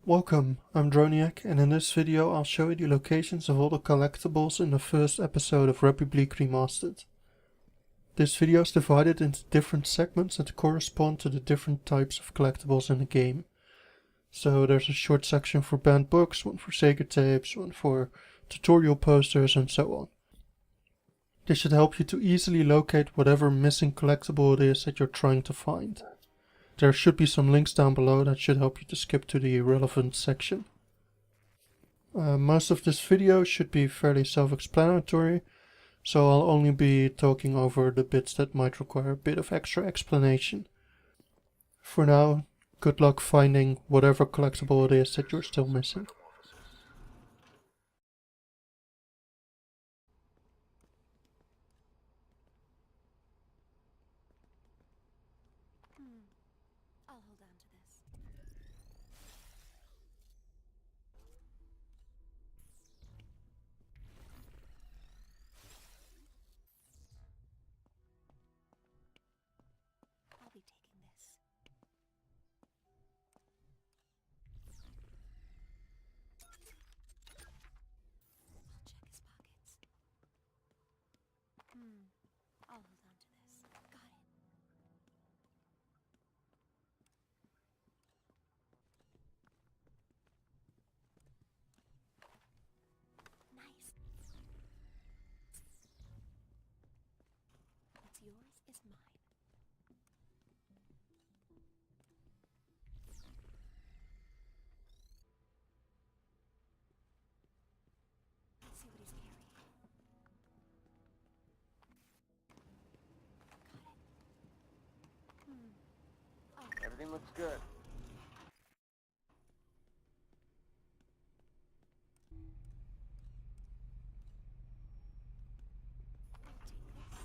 Welcome, I'm Droniak, and in this video I'll show you the locations of all the collectibles in the first episode of Republique Remastered. This video is divided into different segments that correspond to the different types of collectibles in the game. So there's a short section for banned books, one for Sega tapes, one for tutorial posters, and so on. This should help you to easily locate whatever missing collectible it is that you're trying to find. There should be some links down below that should help you to skip to the relevant section. Most of this video should be fairly self-explanatory, so I'll only be talking over the bits that might require a bit of extra explanation. For now, good luck finding whatever collectible it is that you're still missing. I'll hold on to this. I'll be taking this. I'll check his pockets. I'll hold on to this. Got it. Nice. What's yours is mine. Let's see what he's carrying. Got it. Everything looks good. I'll take this.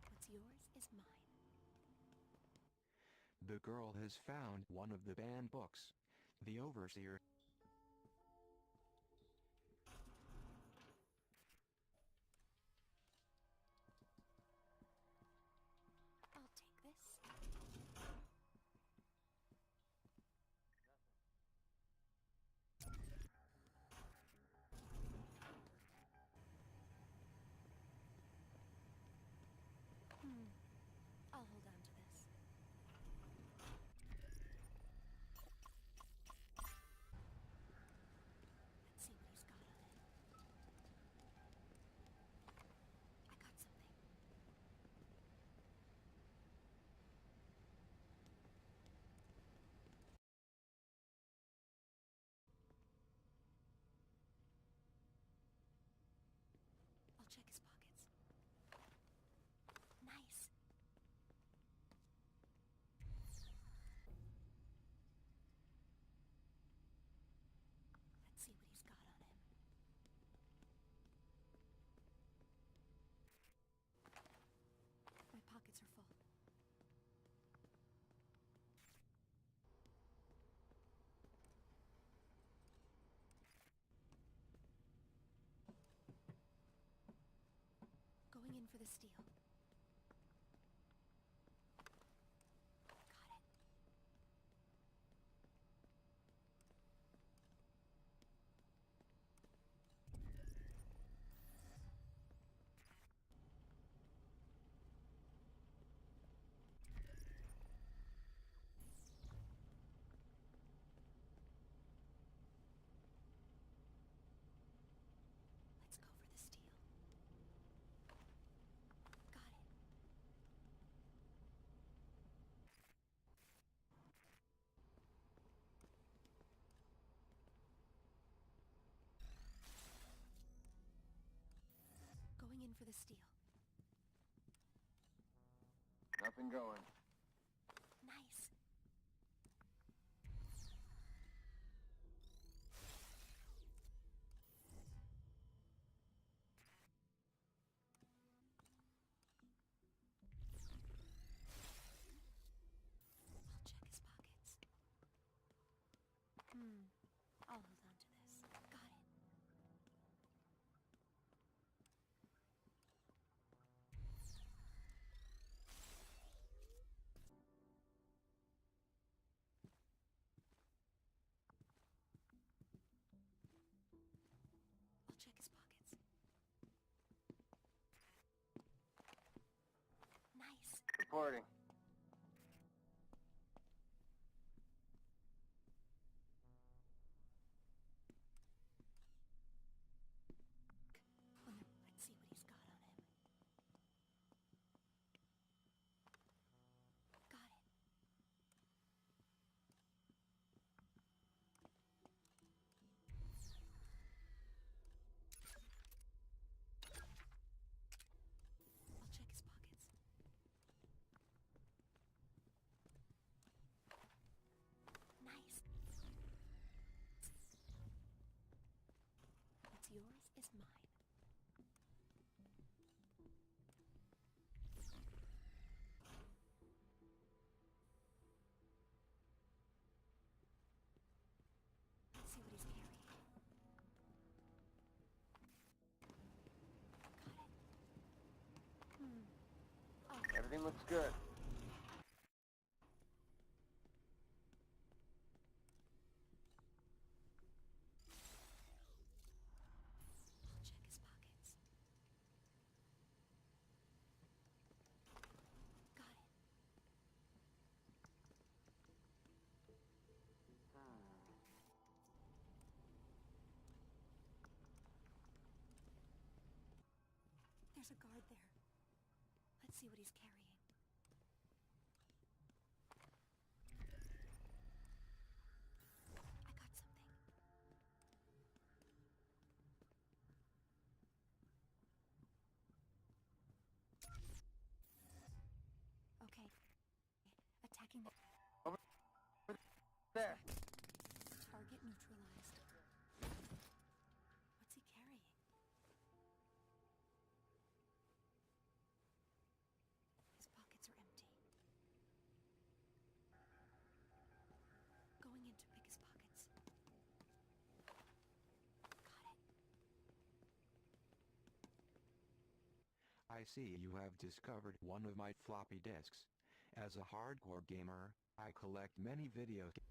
What's yours is mine. The girl has found one of the banned books. The overseer I'll take this. I'll hold on to this. Let's see what he's got on it. I got something. I'll check his pockets. Nice. Let's see what he's got on him. My pockets are full. Going in for the steal. Got it. Let's go for the steal. Got it. Going in for the steal. Nothing going. Nice. I'll check his pockets. I'll hold on to this. Reporting. Let's see what he's got on him. Got it. I'll check his pockets. Nice. What's yours is mine. Let's see what he's carrying. Got it. Oh, Everything looks good. I'll check his pockets. Got it. There's a guard there. Let's see what he's carrying. I got something. Okay. Attacking the There. target neutralized. What's he carrying? His pockets are empty. Going in to pick his pockets. Got it. I see you have discovered one of my floppy disks. As a hardcore gamer, I collect many video games.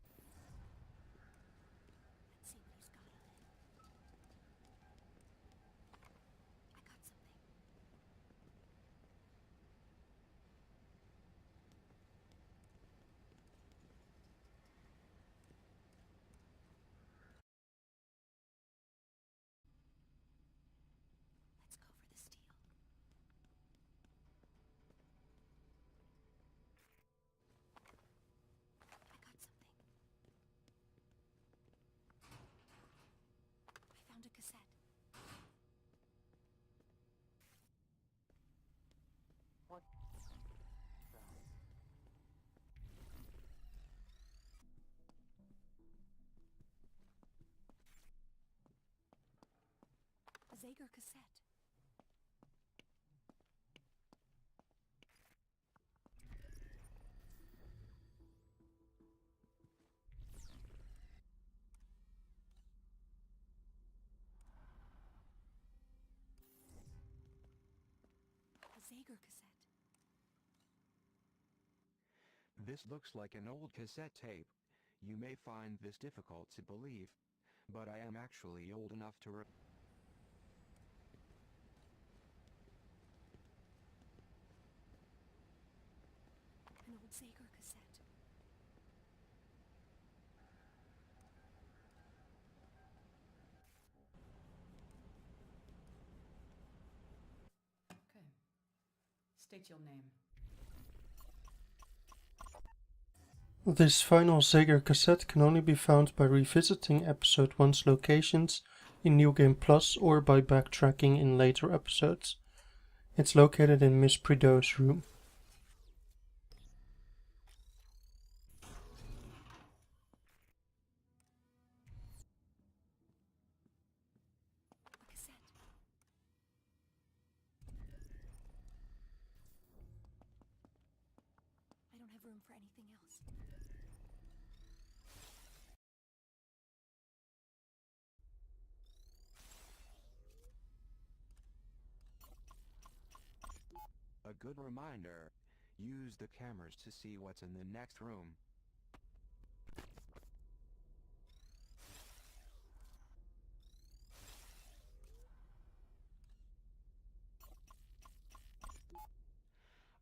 Let's see what he's got on him. I got something. Let's go for the steal. I got something. I found a cassette. What? A Sega cassette. A Sega cassette. This looks like an old cassette tape. You may find this difficult to believe, but I am actually old enough to An old Sega cassette. Okay. State your name. This final Sega cassette can only be found by revisiting episode 1's locations in New Game Plus or by backtracking in later episodes. It's located in Miss Prideaux's room. A cassette. I don't have room for anything else. A good reminder. Use the cameras to see what's in the next room.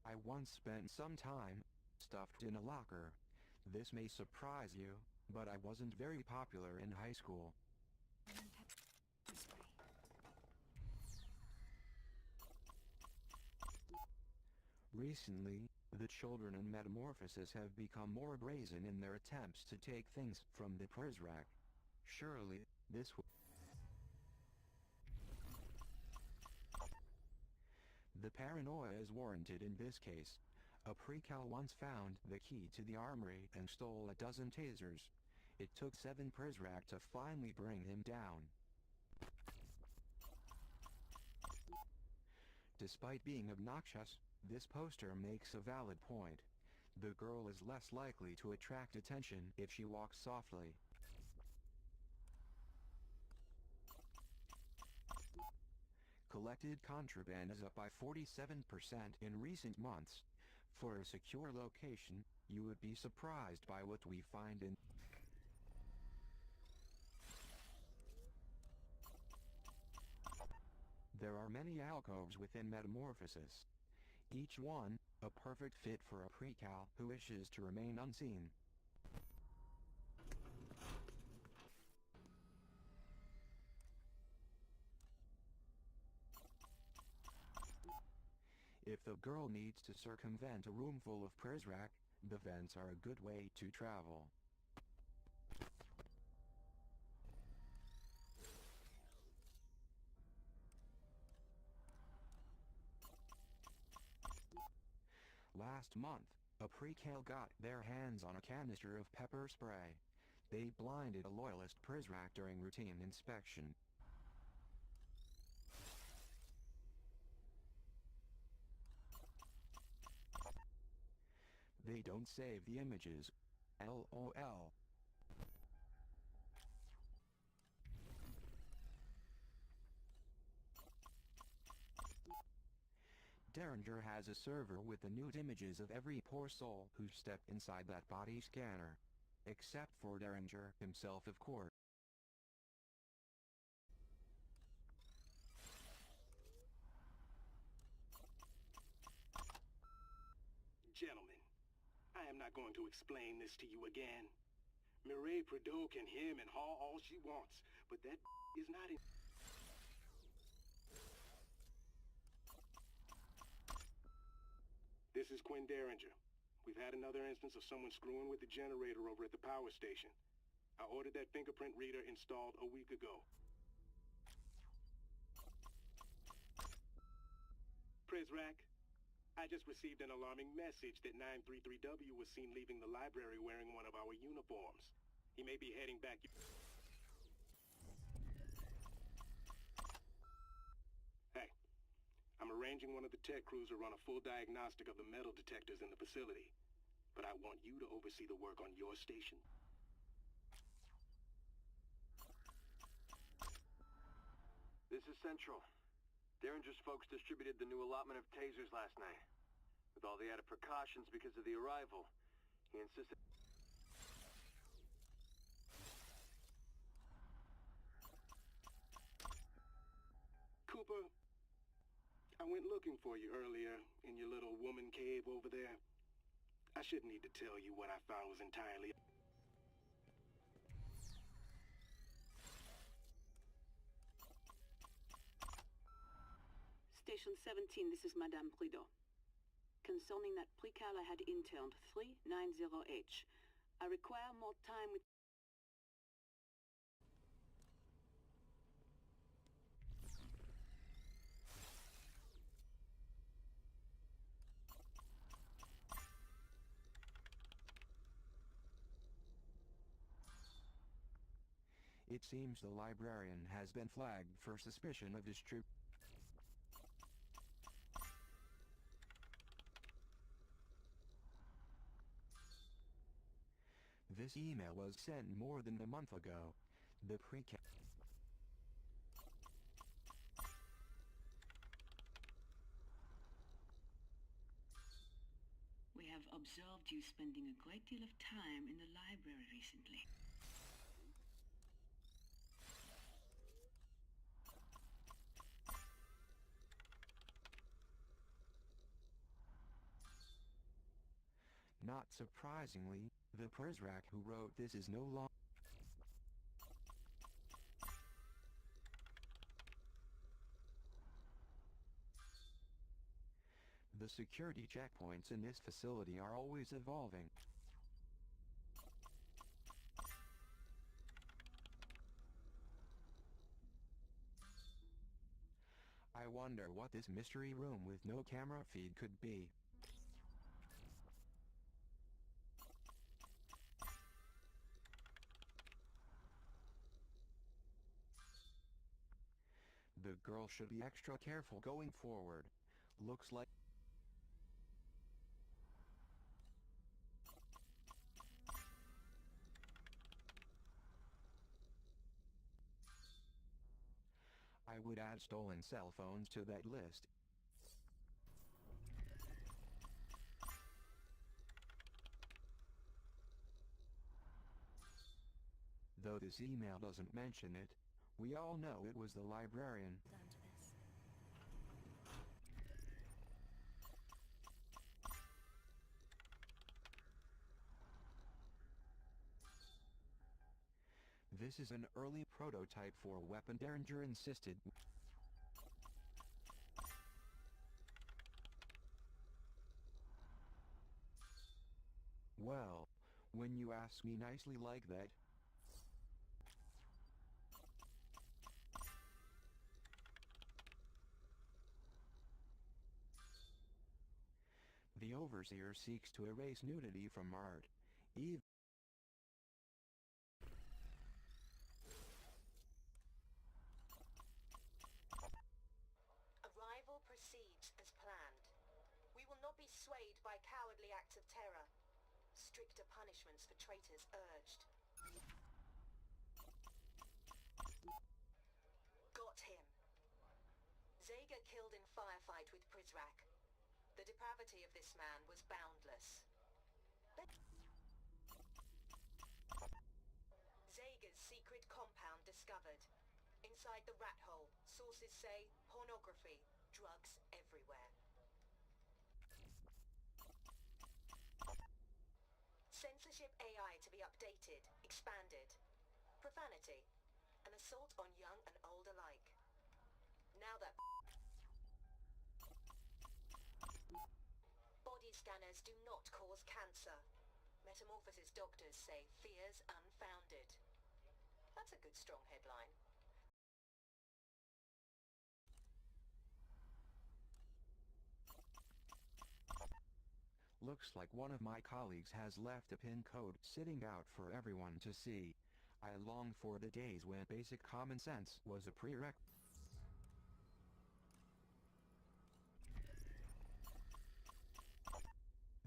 I once spent some time stuffed in a locker. This may surprise you, but I wasn't very popular in high school. Recently, the children in Metamorphosis have become more brazen in their attempts to take things from the prize rack. Surely, this The paranoia is warranted in this case. A precal once found the key to the armory and stole a dozen tasers. It took 7 Prizrak to finally bring him down. Despite being obnoxious, this poster makes a valid point. The girl is less likely to attract attention if she walks softly. Collected contraband is up by 47% in recent months. For a secure location, you would be surprised by what we find in. There are many alcoves within Metamorphosis. Each one, a perfect fit for a precal who wishes to remain unseen. If the girl needs to circumvent a room full of Prizrak, the vents are a good way to travel. Last month, a precal got their hands on a canister of pepper spray. They blinded a loyalist Prizrak during routine inspection. They don't save the images. LOL. Derringer has a server with the nude images of every poor soul who stepped inside that body scanner. Except for Derringer himself, of course. Gentlemen, I am not going to explain this to you again. Mireille Prideaux can hem and haw all she wants, but that is not in... This is Quinn Derringer. We've had another instance of someone screwing with the generator over at the power station. I ordered that fingerprint reader installed a week ago. Prizrak, I just received an alarming message that 933W was seen leaving the library wearing one of our uniforms. He may be heading back... Hey, I'm arranging one of the tech crews to run a full diagnostic of the metal detectors in the facility. But I want you to oversee the work on your station. This is Central. Derringer's folks distributed the new allotment of tasers last night. With all the added precautions because of the arrival, he insisted... Cooper, I went looking for you earlier in your little woman cave over there. I shouldn't need to tell you what I found was entirely... Station 17, this is Madame Prideaux. Concerning that precal I had interned, 390H. I require more time with... It seems the librarian has been flagged for suspicion of This email was sent more than a month ago. The precal... We have observed you spending a great deal of time in the library recently. Not surprisingly, the Prizrak who wrote this is no longer. The security checkpoints in this facility are always evolving. I wonder what this mystery room with no camera feed could be. The girl should be extra careful going forward. Looks like I would add stolen cell phones to that list. Though this email doesn't mention it, we all know it was the librarian. Done to this. This is an early prototype for a weapon Derringer insisted. Well, when you ask me nicely like that. The Overseer seeks to erase nudity from art. Even Arrival proceeds as planned. We will not be swayed by cowardly acts of terror. Stricter punishments for traitors urged. Got him. Sega killed in firefight with Prizrak. The depravity of this man was boundless. Sega's secret compound discovered. Inside the rat hole, sources say pornography, drugs everywhere. Censorship AI to be updated, expanded. Profanity. An assault on young and old alike. Now that body scanners do not cause cancer. Metamorphosis doctors say fears unfounded. That's a good strong headline. looks like one of my colleagues has left a pin code sitting out for everyone to see. I long for the days when basic common sense was a prerequisite.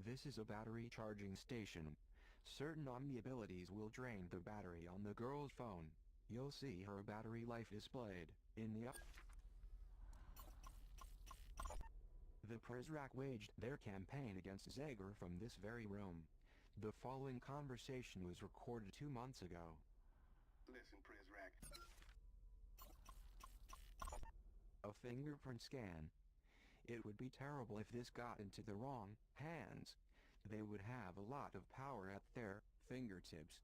This is a battery charging station. Certain Omni abilities will drain the battery on the girl's phone. You'll see her battery life displayed in the The Prizrak waged their campaign against Zager from this very room. The following conversation was recorded 2 months ago. Listen, Prizrak. A fingerprint scan. It would be terrible if this got into the wrong hands. They would have a lot of power at their fingertips.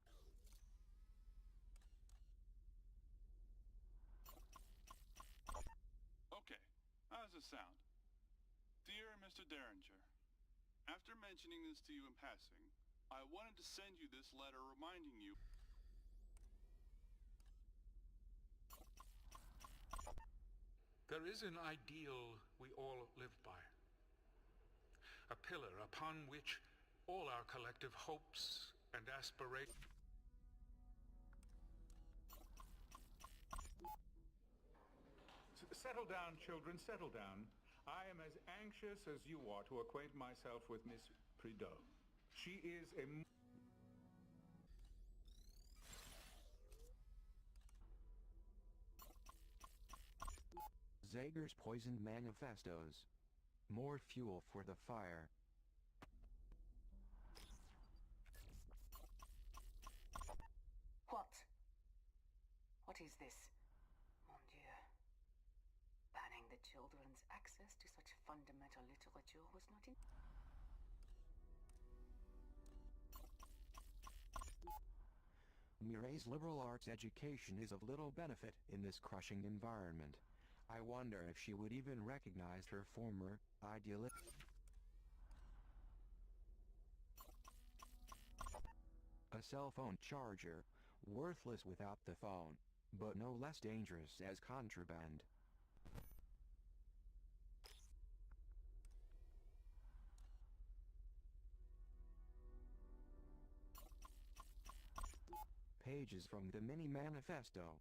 Okay, how does it sound? Dear Mr. Derringer, after mentioning this to you in passing, I wanted to send you this letter reminding you. There is an ideal we all live by. A pillar upon which all our collective hopes and aspirations. Settle down, children, settle down. I am as anxious as you are to acquaint myself with Miss Prideaux. She is a... Zager's poisoned manifestos. More fuel for the fire. What? What is this? Mon Dieu. Banning the children's access to such fundamental literature was not in... Mireille's liberal arts education is of little benefit in this crushing environment. I wonder if she would even recognize her former idealist. A cell phone charger, worthless without the phone, but no less dangerous as contraband. Pages from the mini manifesto.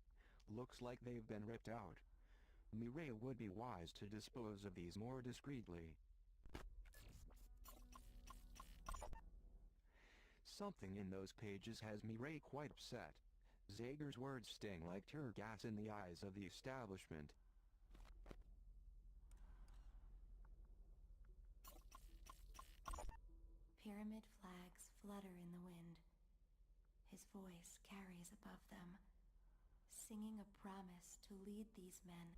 Looks like they've been ripped out. Mireille would be wise to dispose of these more discreetly. Something in those pages has Mireille quite upset. Zager's words sting like tear gas in the eyes of the establishment. Pyramid flags flutter in the wind. His voice carries above them, singing a promise to lead these men.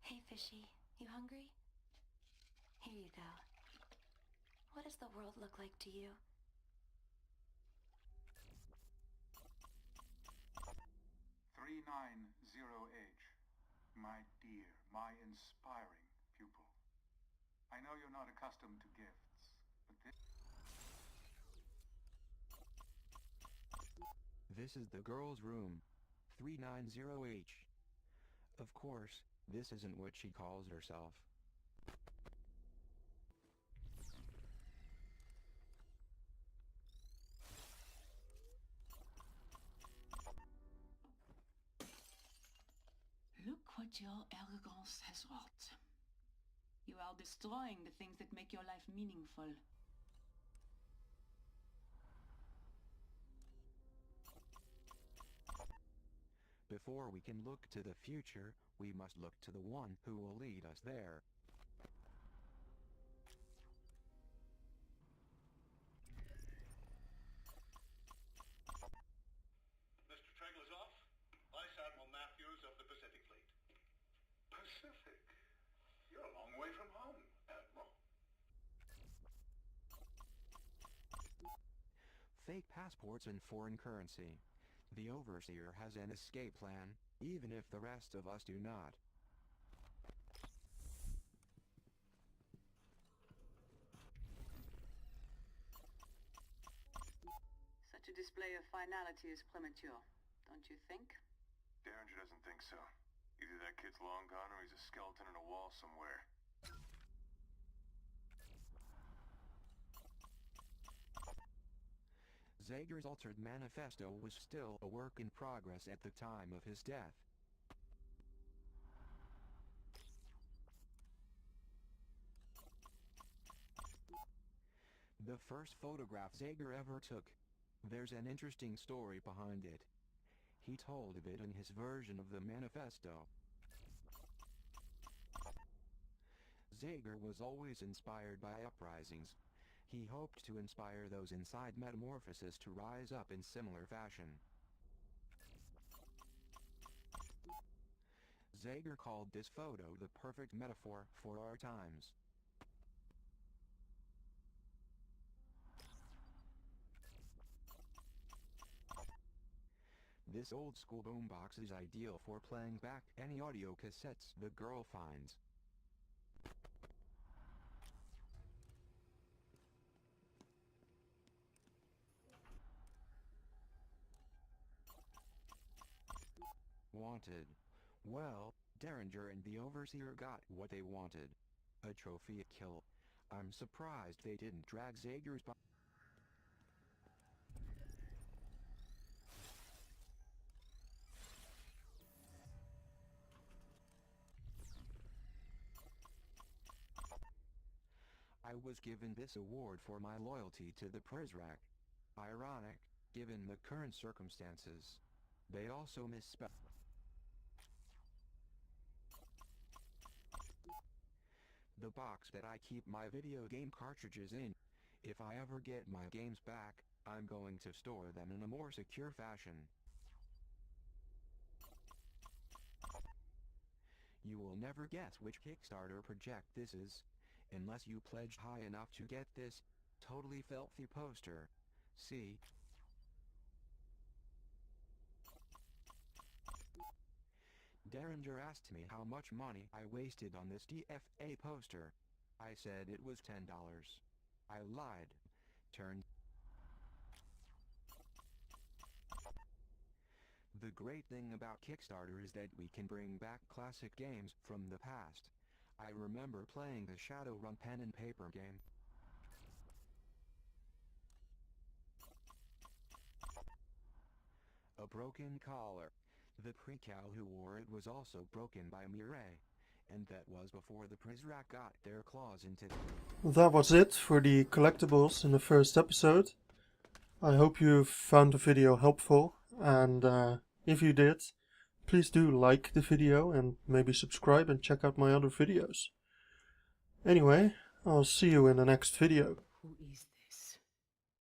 Hey, Fishy, you hungry? Here you go. What does the world look like to you? 390H. My dear, my inspiring pupil. I know you're not accustomed to gifts, but This is the girl's room. 390H. Of course, this isn't what she calls herself. Look what your arrogance has wrought. You are destroying the things that make your life meaningful. Before we can look to the future, we must look to the one who will lead us there. Mr. Treglasov, Vice Admiral Matthews of the Pacific Fleet. Pacific? You're a long way from home, Admiral. Fake passports and foreign currency. The Overseer has an escape plan, even if the rest of us do not. Such a display of finality is premature, don't you think? Derringer doesn't think so. Either that kid's long gone or he's a skeleton in a wall somewhere. Zager's altered manifesto was still a work in progress at the time of his death. The first photograph Zager ever took. There's an interesting story behind it. He told of it in his version of the manifesto. Zager was always inspired by uprisings. He hoped to inspire those inside Metamorphosis to rise up in similar fashion. Zager called this photo the perfect metaphor for our times. This old-school boombox is ideal for playing back any audio cassettes the girl finds. Wanted. Well, Derringer and the Overseer got what they wanted. A trophy kill. I'm surprised they didn't drag Zager's body. I was given this award for my loyalty to the Prizrak. Ironic, given the current circumstances. They also misspelled. The box that I keep my video game cartridges in. If I ever get my games back, I'm going to store them in a more secure fashion. You will never guess which Kickstarter project this is, unless you pledge high enough to get this totally filthy poster. See? Derringer asked me how much money I wasted on this DFA poster. I said it was $10. I lied. The great thing about Kickstarter is that we can bring back classic games from the past. I remember playing the Shadowrun pen and paper game. A broken collar. The pre-cal who wore it was also broken by Mireille. And that was before the Prizrak got their claws into it. That was it for the collectibles in the first episode. I hope you found the video helpful, and if you did, please do like the video and maybe subscribe and check out my other videos. Anyway, I'll see you in the next video. Who is